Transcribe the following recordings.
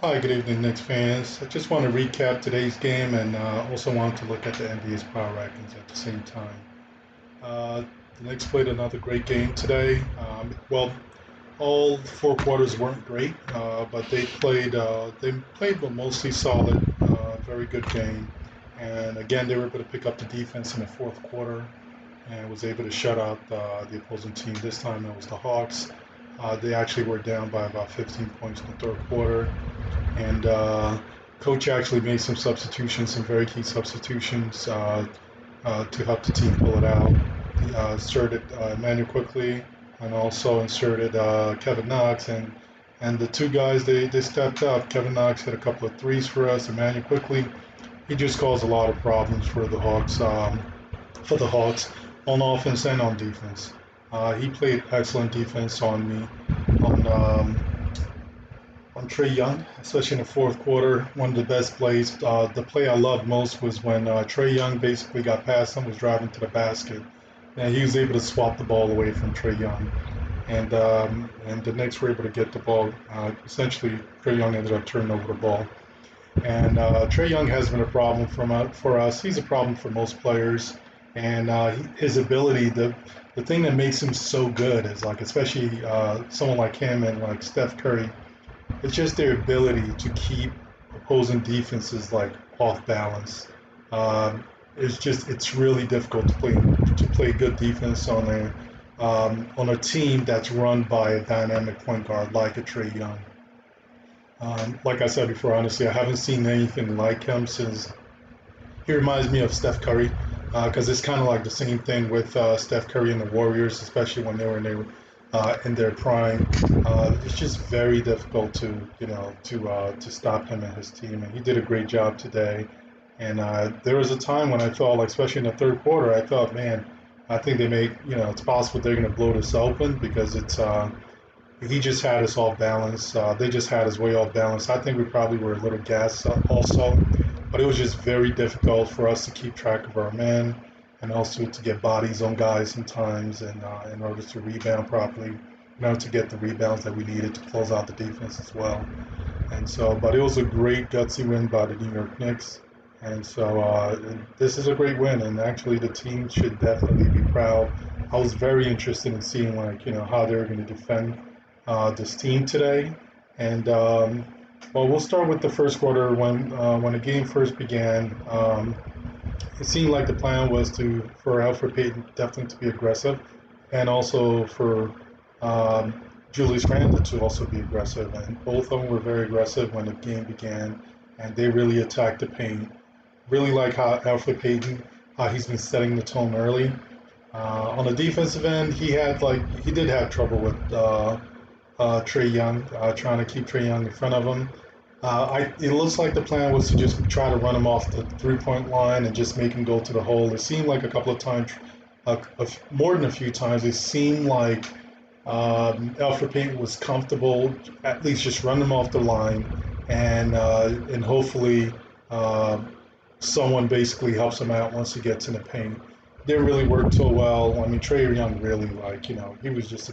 Hi, good evening, Knicks fans. I just want to recap today's game and also wanted to look at the NBA's power rankings at the same time. Uh, the Knicks played another great game today. All four quarters weren't great, but they played a mostly solid, very good game. And again, they were able to pick up the defense in the fourth quarter and was able to shut out the opposing team. This time it was the Hawks. They actually were down by about 15 points in the third quarter, and coach actually made some substitutions, some very key substitutions to help the team pull it out. He inserted Emmanuel quickly and also inserted Kevin Knox, and the two guys they stepped up. Kevin Knox hit a couple of threes for us. Emmanuel quickly, he just caused a lot of problems for the Hawks. For the Hawks on offense and on defense. He played excellent defense on me, on Trae Young, especially in the fourth quarter. One of the best plays. The play I loved most was when Trae Young basically got past him, was driving to the basket, and he was able to swap the ball away from Trae Young. And the Knicks were able to get the ball. Essentially, Trae Young ended up turning over the ball. And Trae Young has been a problem for us. He's a problem for most players. And his ability, the thing that makes him so good is like, especially someone like him and like Steph Curry, it's just their ability to keep opposing defenses like off balance. It's really difficult to play good defense on a team that's run by a dynamic point guard like a Trae Young. Like I said before, honestly, I haven't seen anything like him since. He reminds me of Steph Curry because it's kind of like the same thing with Steph Curry and the Warriors, especially when they were in their prime. It's just very difficult to stop him and his team, and he did a great job today. And there was a time when I thought, like especially in the third quarter, I thought, man, I think it's possible they're going to blow this open because he just had us off balance. They just had us way off balance. I think we probably were a little gassed also, but it was just very difficult for us to keep track of our men and also to get bodies on guys sometimes, and in order to rebound properly, to get the rebounds that we needed to close out the defense as well. And so, but it was a great gutsy win by the New York Knicks. And so this is a great win, and actually the team should definitely be proud. I was very interested in seeing how they were going to defend this team today. And well, we'll start with the first quarter when the game first began. It seemed like the plan was for Alfred Payton definitely to be aggressive, and also for Julius Randle to also be aggressive. And both of them were very aggressive when the game began, and they really attacked the paint. Really like how Alfred Payton, how he's been setting the tone early. On the defensive end, he did have trouble with Trae Young, trying to keep Trae Young in front of him. It looks like the plan was to just try to run him off the three-point line and just make him go to the hole. It seemed like a couple of times, more than a few times, it seemed like Alfred Payton was comfortable at least just running him off the line, and hopefully someone basically helps him out once he gets in the paint. Didn't really work too well. I mean, Trae Young really, he was just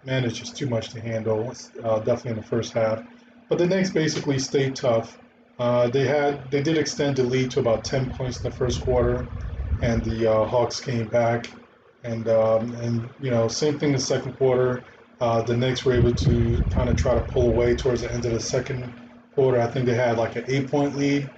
man, it's just too much to handle, definitely in the first half. But the Knicks basically stayed tough. They did extend the lead to about 10 points in the first quarter, and the Hawks came back. And same thing in the second quarter. The Knicks were able to kind of try to pull away towards the end of the second quarter. I think they had like an 8-point lead.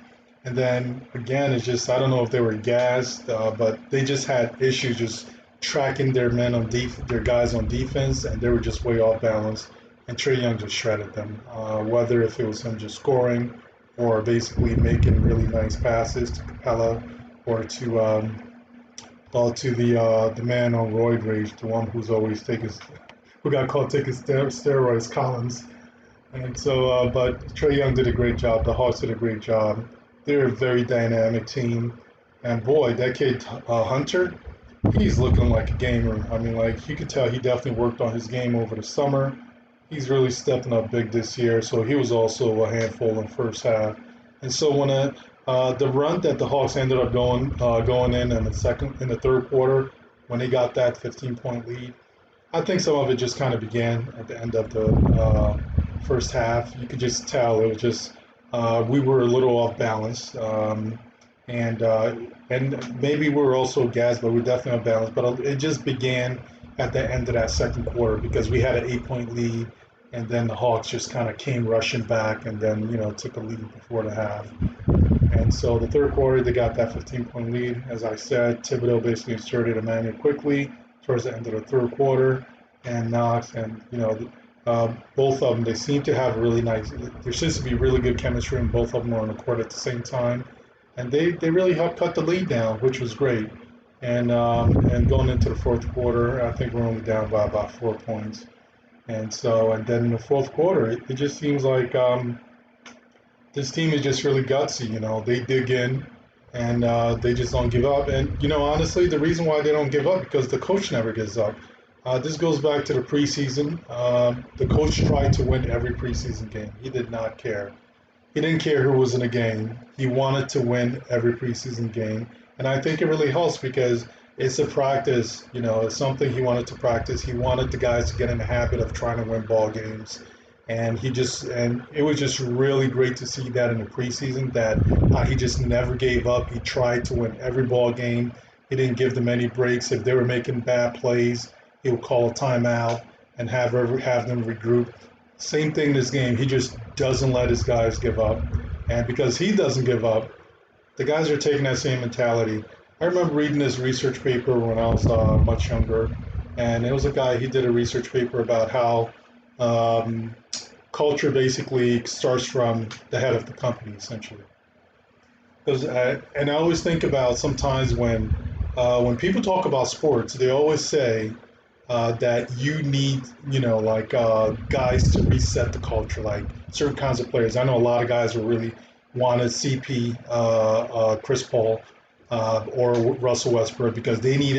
And then again, it's just, I don't know if they were gassed, but they just had issues just tracking their guys on defense, and they were just way off balance. And Trae Young just shredded them. Whether if it was him just scoring or basically making really nice passes to Capella or to the man on roid rage, the one who got caught taking steroids, Collins. And so, but Trae Young did a great job. The Hawks did a great job. They're a very dynamic team, and boy, that kid Hunter, he's looking like a gamer. I mean, like you could tell he definitely worked on his game over the summer. He's really stepping up big this year. So he was also a handful in the first half. And so when the run that the Hawks ended up going in the third quarter, when they got that 15-point lead, I think some of it just kind of began at the end of first half. You could just tell it was just we were a little off balance, and and maybe we were also gassed, but we're definitely off balance. But it just began at the end of that second quarter because we had an 8 point lead, and then the Hawks just kind of came rushing back, and then took a lead before the half. And so the third quarter, they got that 15-point lead. As I said, Thibodeau basically inserted Emmanuel quickly towards the end of the third quarter, and Knox, and both of them, they seem to have really nice. There seems to be really good chemistry, and both of them are on the court at the same time, and they really helped cut the lead down, which was great. And going into the fourth quarter, I think we're only down by about 4 points. And then in the fourth quarter, it just seems like this team is just really gutsy. They dig in, and they just don't give up. And honestly, the reason why they don't give up because the coach never gives up. This goes back to the preseason. The coach tried to win every preseason game. He did not care. He didn't care who was in the game. He wanted to win every preseason game, and I think it really helps because it's a practice. It's something he wanted to practice. He wanted the guys to get in the habit of trying to win ball games, and it was just really great to see that in the preseason that he just never gave up. He tried to win every ball game. He didn't give them any breaks. If they were making bad plays, he would call a timeout and have them regroup. Same thing this game. He just doesn't let his guys give up, and because he doesn't give up, the guys are taking that same mentality. I remember reading this research paper when I was much younger, and it was a guy. He did a research paper about how um, culture basically starts from the head of the company, essentially. And I always think about sometimes when people talk about sports, they always say that you need, like guys to reset the culture, like certain kinds of players. I know a lot of guys who really wanted CP, Chris Paul, or Russell Westbrook because we need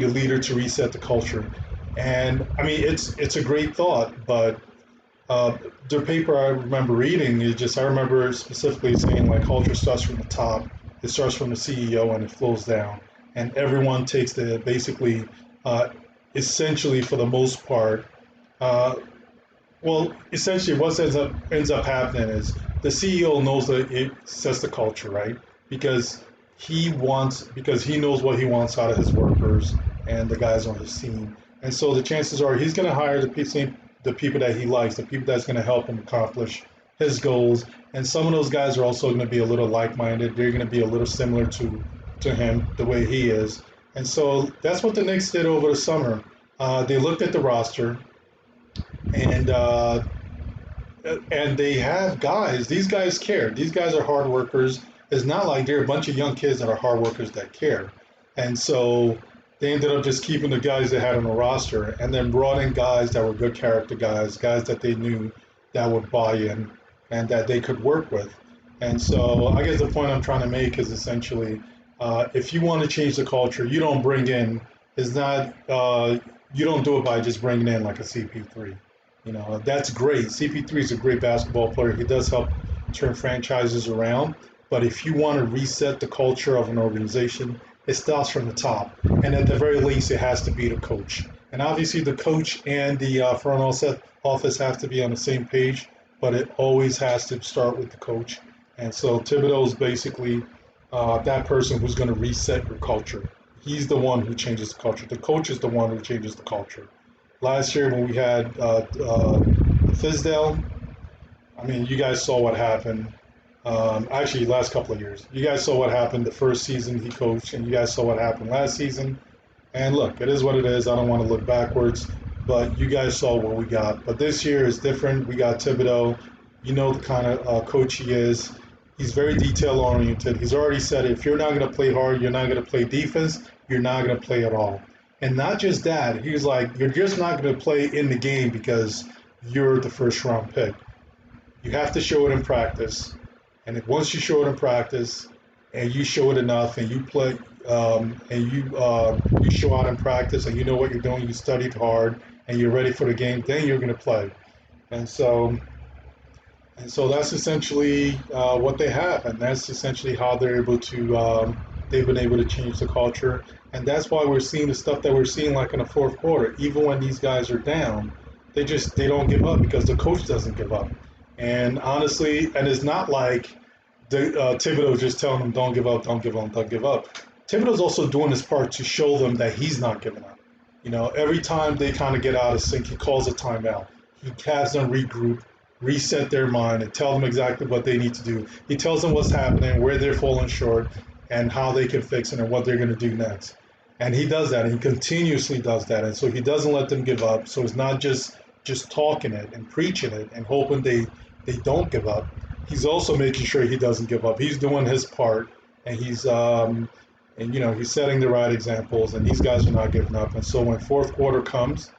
a leader to reset the culture. And I mean, it's a great thought, but uh, the paper I remember reading, I remember specifically saying like culture starts from the top. It starts from the CEO and it flows down, and everyone takes the basically, uh, essentially for the most part. Uh, essentially, what ends up happening is the CEO knows that it sets the culture, right? Because because he knows what he wants out of his workers and the guys on his team, and so the chances are he's going to hire the people that he likes, the people that's going to help him accomplish his goals. And some of those guys are also going to be a little like-minded. They're going to be a little similar to him, the way he is. And so that's what the Knicks did over the summer. They looked at the roster, and they have guys. These guys care. These guys are hard workers. It's not like they're a bunch of young kids that are hard workers that care. And so they ended up just keeping the guys they had on the roster and then brought in guys that were good character guys, guys that they knew that would buy in and that they could work with. And so I guess the point I'm trying to make is essentially if you want to change the culture, you don't bring in, is not, you don't do it by just bringing in like a CP3. That's great. CP3 is a great basketball player. He does help turn franchises around. But if you want to reset the culture of an organization, it starts from the top. And at the very least, it has to be the coach. And obviously, the coach and the front office have to be on the same page, but it always has to start with the coach. And so Thibodeau is basically that person who's going to reset your culture. He's the one who changes the culture. The coach is the one who changes the culture. Last year when we had Fizdale, I mean, you guys saw what happened. Actually, last couple of years, you guys saw what happened the first season he coached, and you guys saw what happened last season. And look, it is what it is. I don't want to look backwards, but you guys saw what we got. But this year is different. We got Thibodeau. You know the kind of coach he is. He's very detail oriented. He's already said if you're not going to play hard, you're not going to play defense, you're not going to play at all. And not just that, he's like, you're just not going to play in the game because you're the first round pick. You have to show it in practice. And if once you show it in practice and you show it enough and you play you show out in practice and you know what you're doing, you studied hard and you're ready for the game, then you're going to play. And so that's essentially what they have, and that's essentially how they've been able to change the culture, and that's why we're seeing the stuff that we're seeing like in the fourth quarter. Even when these guys are down, they don't give up because the coach doesn't give up. And honestly, and it's not like Thibodeau just telling them don't give up, don't give up, don't give up. Thibodeau's also doing his part to show them that he's not giving up. Every time they kind of get out of sync, he calls a timeout. He has them regroup, reset their mind, and tell them exactly what they need to do. He tells them what's happening, where they're falling short, and how they can fix it, and what they're going to do next. And he does that, and he continuously does that, and so he doesn't let them give up. So it's not just talking it and preaching it and hoping they don't give up. He's also making sure he doesn't give up. He's doing his part, and he's setting the right examples, and these guys are not giving up. And so when fourth quarter comes,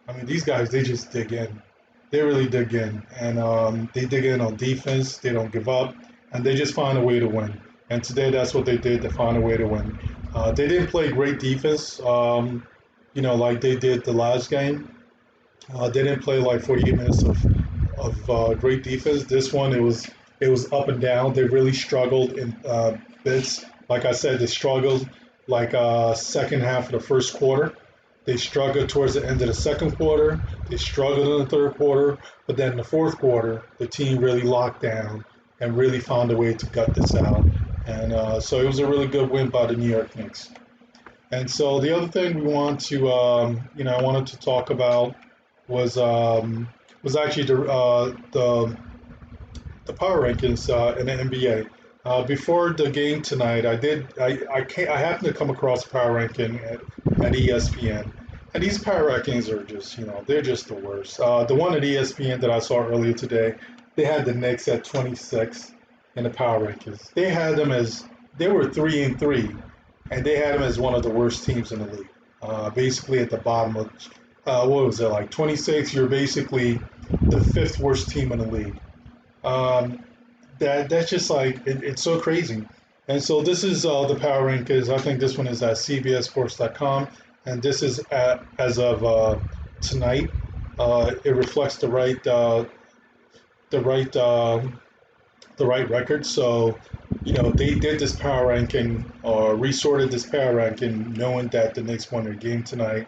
I mean, these guys, they just dig in. They really dig in, and they dig in on defense. They don't give up, and they just find a way to win. And today, that's what they did. They found a way to win. They didn't play great defense, like they did the last game. They didn't play like 48 minutes of great defense. This one, it was up and down. They really struggled in bits. Like I said, they struggled like second half of the first quarter. They struggled towards the end of the second quarter. They struggled in the third quarter. But then in the fourth quarter, the team really locked down and really found a way to gut this out. And so it was a really good win by the New York Knicks. And so the other thing I wanted to talk about was actually the power rankings in the NBA. Before the game tonight, I happened to come across a power ranking at ESPN, and these power rankings are just they're just the worst. The one at ESPN that I saw earlier today, they had the Knicks at 26 in the power rankings. They were 3-3, and they had them as one of the worst teams in the league. Basically at the bottom of what was it, like 26? You're basically the fifth worst team in the league. Um, that's just like it's so crazy. And so this is the power rankings. I think this one is at CBSSports.com, and this is as of tonight. It reflects the right the right record. So they did this power ranking or resorted this power ranking, knowing that the Knicks won their game tonight,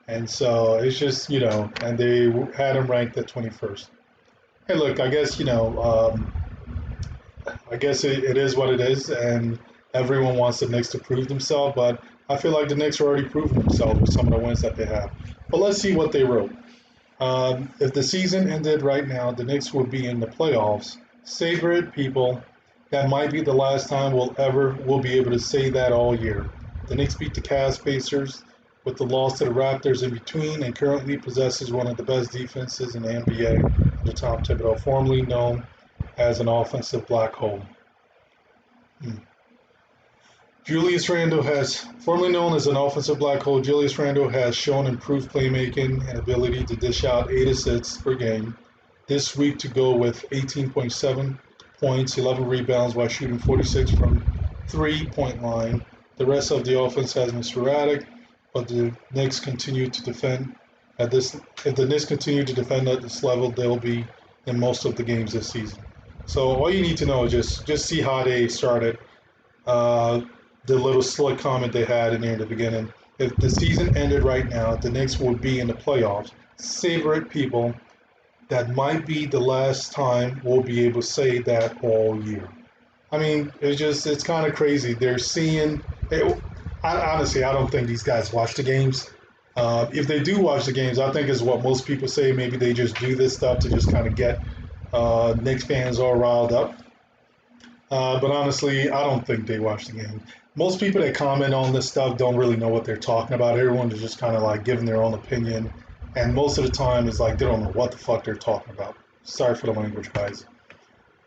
and so it's just and they had them ranked at 21st. Hey, look, I guess it is what it is, and everyone wants the Knicks to prove themselves, but I feel like the Knicks are already proven themselves with some of the wins that they have. But let's see what they wrote. If the season ended right now, the Knicks would be in the playoffs. Savor it, people. That might be the last time we'll be able to say that all year. The Knicks beat the Cavs Pacers with the loss to the Raptors in between, and currently possesses one of the best defenses in the NBA under Tom Thibodeau, formerly known as an offensive black hole. Hmm. Julius Randle has, formerly known as an offensive black hole, Julius Randle has shown improved playmaking and ability to dish out 8 assists per game this week to go with 18.7 points, 11 rebounds while shooting 46 from three-point line. The rest of the offense has been sporadic, but the Knicks continue to defend at this. If the Knicks continue to defend at this level, they'll be in most of the games this season. So all you need to know is just see how they started. The little slick comment they had in there in the beginning. If the season ended right now, the Knicks would be in the playoffs. Savor it, people. That might be the last time we'll be able to say that all year. I mean, it's kind of crazy. They're seeing. Honestly, I don't think these guys watch the games. If they do watch the games, I think is what most people say. Maybe they just do this stuff to just kind of get Knicks fans all riled up. But honestly, I don't think they watch the game. Most people that comment on this stuff don't really know what they're talking about. Everyone is just kind of like giving their own opinion. And most of the time, it's like they don't know what the fuck they're talking about. Sorry for the language, guys.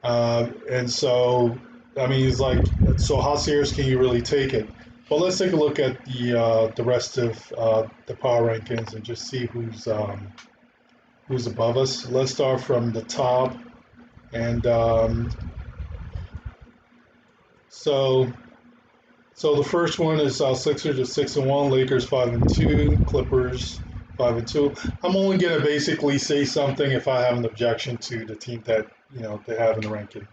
And so, I mean, it's like, so how serious can you really take it? Well, let's take a look at the rest of the power rankings and just see who's above us. Let's start from the top. And so the first one is Sixers at 6-1, Lakers 5-2, Clippers 5-2. I'm only gonna basically say something if I have an objection to the team that they have in the ranking.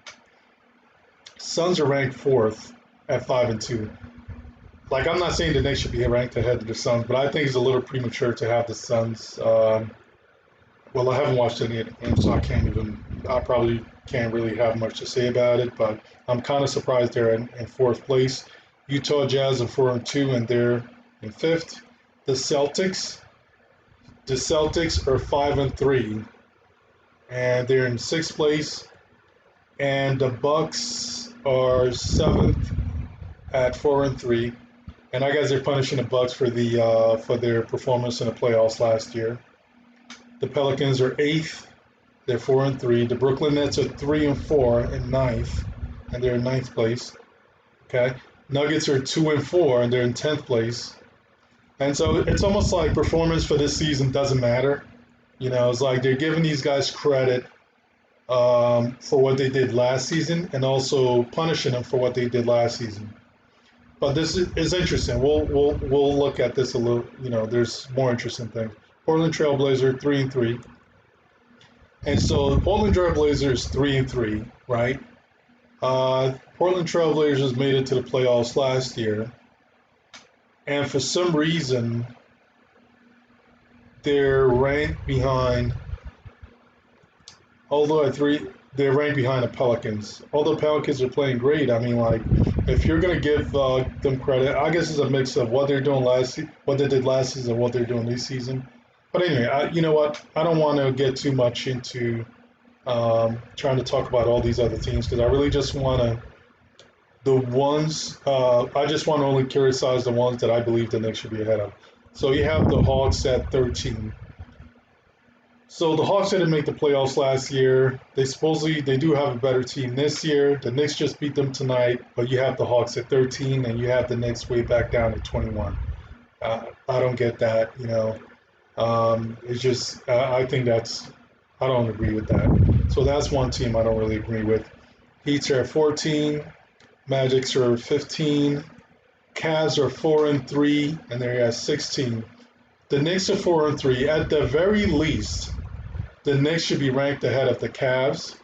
Suns are ranked fourth at 5-2. Like, I'm not saying the Knicks should be ranked ahead of the Suns, but I think it's a little premature to have the Suns Well, I haven't watched any of the games, so I probably can't really have much to say about it. But I'm kind of surprised they're in fourth place. Utah Jazz are 4-2, and they're in fifth. The Celtics, the Celtics are 5-3, and they're in sixth place. And the Bucks are seventh at 4-3. And I guess they're punishing the Bucks for their performance in the playoffs last year. The Pelicans are eighth. They're 4-3. The Brooklyn Nets are 3-4 in ninth, and they're in ninth place. Okay. Nuggets are 2-4, and they're in 10th place. And so it's almost like performance for this season doesn't matter. It's like they're giving these guys credit for what they did last season, and also punishing them for what they did last season. But this is interesting. We'll look at this a little. There's more interesting things. Portland Trailblazer 3-3, and so Portland Trailblazers 3-3, right? Portland Trailblazers made it to the playoffs last year, and for some reason they're ranked behind. Although they're ranked behind the Pelicans. Although Pelicans are playing great, I mean, like, if you're gonna give them credit, I guess it's a mix of what they're doing what they did last season, and what they're doing this season. But anyway, you know what? I don't want to get too much into trying to talk about all these other teams because I really just want to I just want to only criticize the ones that I believe the Knicks should be ahead of. So you have the Hawks at 13. So the Hawks didn't make the playoffs last year. They do have a better team this year. The Knicks just beat them tonight, but you have the Hawks at 13 and you have the Knicks way back down at 21. I don't get that. It's just I think I don't agree with that. So that's one team I don't really agree with. Heats are at 14. Magics are 15. Cavs are 4-3, and they're at 16. The Knicks are 4-3. At the very least, the Knicks should be ranked ahead of the Cavs,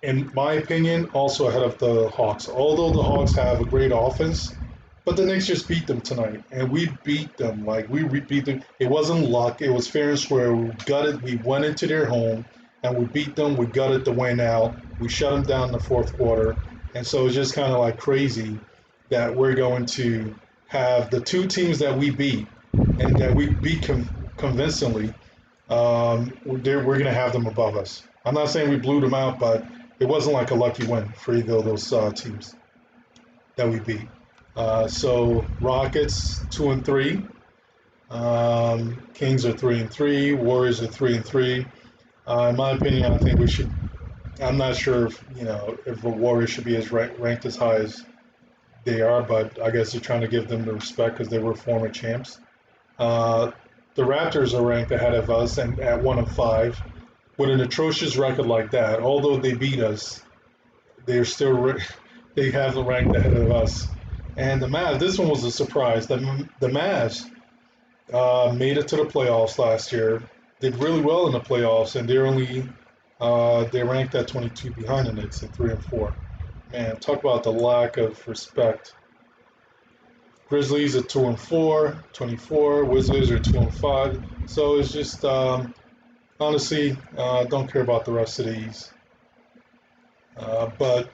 in my opinion, also ahead of the Hawks. Although the Hawks have a great offense, but the Knicks just beat them tonight, and we beat them. Like beat them. It wasn't luck. It was fair and square. We gutted. We went into their home, and we beat them. We gutted the win out. We shut them down in the fourth quarter, and so it's just kind of like crazy that we're going to have the two teams that we beat and that we beat convincingly. We're going to have them above us. I'm not saying we blew them out, but it wasn't like a lucky win for either of those teams that we beat. So Rockets 2-3, Kings are 3-3, Warriors are 3-3. In my opinion, I think we should. I'm not sure if the Warriors should be as ranked as high as they are, but I guess they're trying to give them the respect because they were former champs. Uh, the Raptors are ranked ahead of us and at 1-5. With an atrocious record like that, although they beat us, they're still they have the ranked ahead of us. And the Mavs, this one was a surprise. The Mavs made it to the playoffs last year, did really well in the playoffs, and they're ranked at 22 behind the Knicks at 3-4. Man, talk about the lack of respect. Grizzlies are 2-4, 24. Wizards are 2-5. So it's just honestly, don't care about the rest of these. But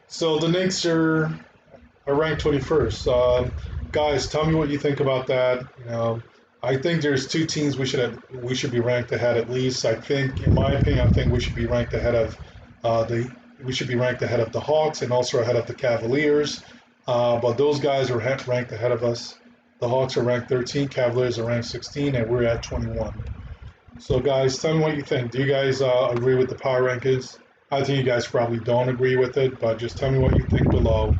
so the Knicks are ranked 21st. Guys, tell me what you think about that. I think there's two teams we should be ranked ahead at least. I think, in my opinion, I think we should be ranked ahead of the Hawks and also ahead of the Cavaliers. But those guys are ranked ahead of us. The Hawks are ranked 13, Cavaliers are ranked 16, and we're at 21. So, guys, tell me what you think. Do you guys agree with the power rankings? I think you guys probably don't agree with it, but just tell me what you think below.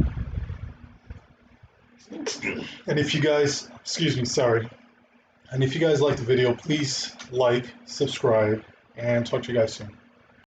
And if you guys, excuse me, sorry. And if you guys like the video, please like, subscribe, and talk to you guys soon.